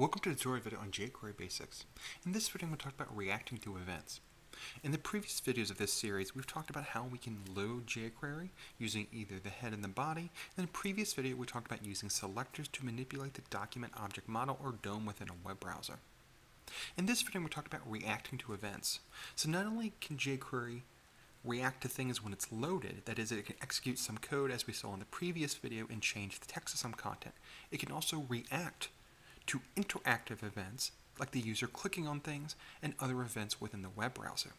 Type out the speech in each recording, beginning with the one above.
Welcome to the tutorial video on jQuery basics. In this video, I'm going to talk about reacting to events. In the previous videos of this series, we've talked about how we can load jQuery using either the head and the body. In the previous video, we talked about using selectors to manipulate the document object model or DOM within a web browser. In this video, we're talking about reacting to events. So not only can jQuery react to things when it's loaded, that is, it can execute some code as we saw in the previous video and change the text of some content, it can also react to interactive events like the user clicking on things and other events within the web browser.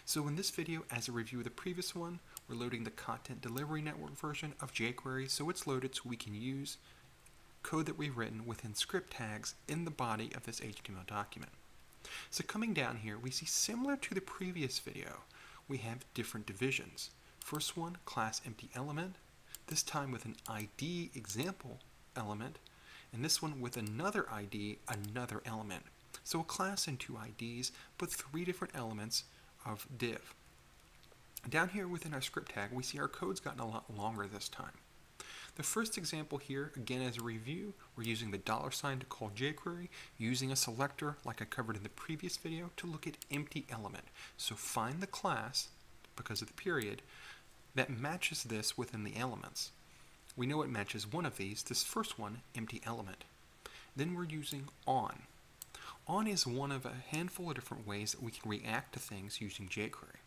So in this video, as a review of the previous one, we're loading the Content Delivery Network version of jQuery, so it's loaded so we can use code that we've written within script tags in the body of this HTML document. So coming down here, we see similar to the previous video, we have different divisions. First one, class empty element, this time with an ID example element, and this one with another ID, another element. So a class and two IDs, but three different elements of div. Down here within our script tag, we see our code's gotten a lot longer this time. The first example here, again as a review, we're using the $sign to call jQuery, using a selector like I covered in the previous video to look at empty element. So find the class, because of the period, that matches this within the elements. We know it matches one of these, this first one, empty element. Then we're using on. On is one of a handful of different ways that we can react to things using jQuery.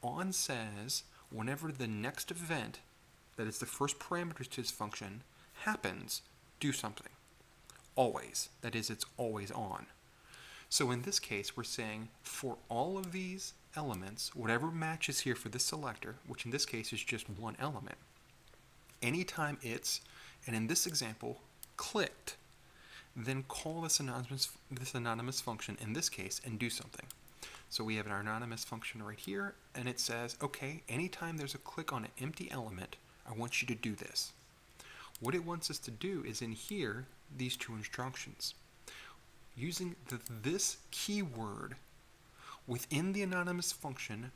On says whenever the next event, that is the first parameter to this function, happens, do something. Always. That is, it's always on. So in this case, we're saying for all of these elements, whatever matches here for this selector, which in this case is just one element, anytime it's, and in this example, clicked, then call this anonymous function in this case and do something. So we have our anonymous function right here, and it says, okay, anytime there's a click on an empty element, I want you to do this. What it wants us to do is in here, these two instructions. Using this keyword within the anonymous function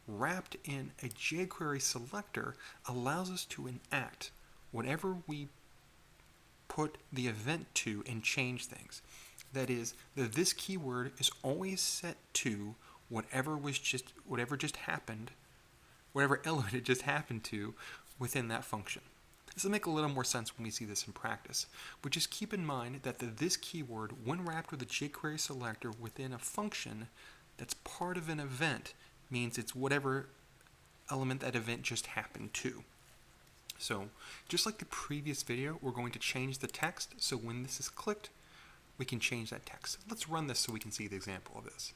wrapped in a jQuery selector allows us to enact whatever we put the event to and change things. That is, this keyword is always set to whatever just happened, whatever element it just happened to within that function. This will make a little more sense when we see this in practice, but just keep in mind that this keyword, when wrapped with a jQuery selector within a function that's part of an event, means it's whatever element that event just happened to. So, just like the previous video, we're going to change the text, so when this is clicked, we can change that text. Let's run this so we can see the example of this.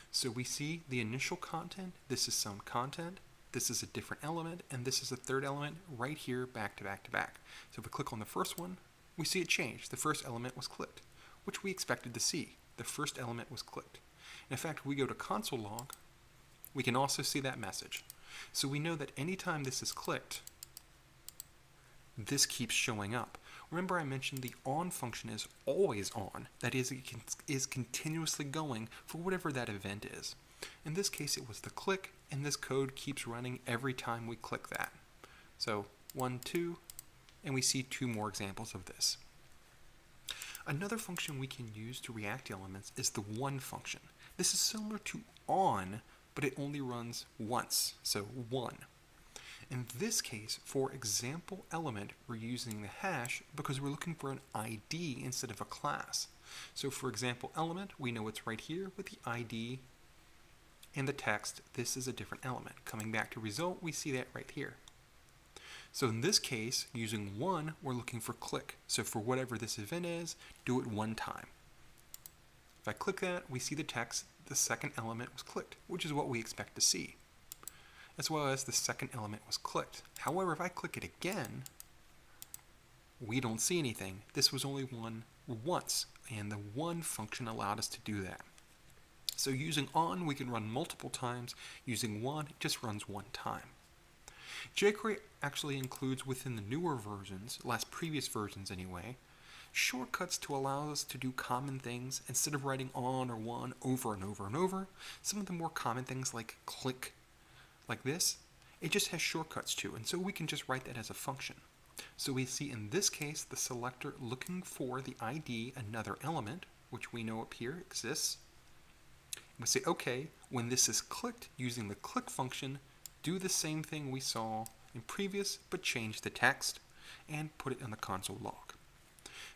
So we see the initial content, this is some content, this is a different element, and this is a third element right here back to back to back. So if we click on the first one, we see it change. The first element was clicked, which we expected to see. The first element was clicked. In fact, we go to console log, we can also see that message. So we know that anytime this is clicked, this keeps showing up. Remember I mentioned the on function is always on. That is, it is continuously going for whatever that event is. In this case, it was the click, and this code keeps running every time we click that. So 1, 2, and we see two more examples of this. Another function we can use to react to elements is the one function. This is similar to on, but it only runs once, so 1. In this case, for example element, we're using the hash because we're looking for an ID instead of a class. So for example element, we know it's right here with the ID and the text. This is a different element. Coming back to result, we see that right here. So in this case, using 1, we're looking for click. So for whatever this event is, do it one time. If I click that, we see the text, the second element was clicked, which is what we expect to see, as well as the second element was clicked. However, if I click it again, we don't see anything. This was only one once, and the one function allowed us to do that. So using on, we can run multiple times. Using 1, it just runs one time. jQuery actually includes within the newer versions, previous versions anyway, shortcuts to allow us to do common things instead of writing on or one over and over and over. Some of the more common things like click, like this, it just has shortcuts to, and so we can just write that as a function. So we see in this case the selector looking for the ID, another element, which we know up here exists. We say, okay, when this is clicked using the click function, do the same thing we saw in previous, but change the text and put it in the console log.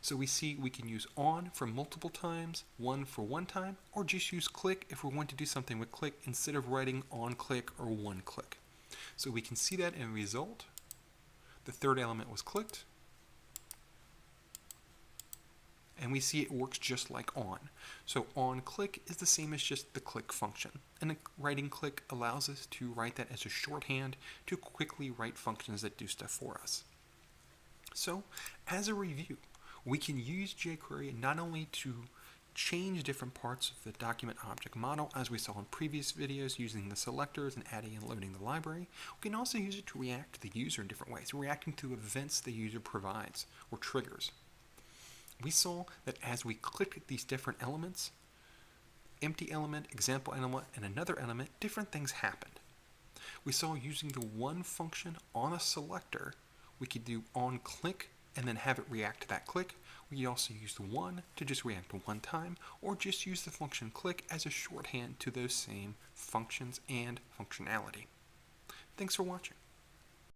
So we see we can use on for multiple times, one for one time, or just use click if we want to do something with click instead of writing on click or one click. So we can see that in result. The third element was clicked, and we see it works just like on. So on click is the same as just the click function, and writing click allows us to write that as a shorthand to quickly write functions that do stuff for us. So as a review, we can use jQuery not only to change different parts of the document object model, as we saw in previous videos using the selectors and adding and loading the library. We can also use it to react to the user in different ways, reacting to events the user provides or triggers. We saw that as we clicked these different elements, empty element, example element, and another element, different things happened. We saw using the one function on a selector, we could do on click and then have it react to that click. We could also use the one to just react to one time, or just use the function click as a shorthand to those same functions and functionality. Thanks for watching.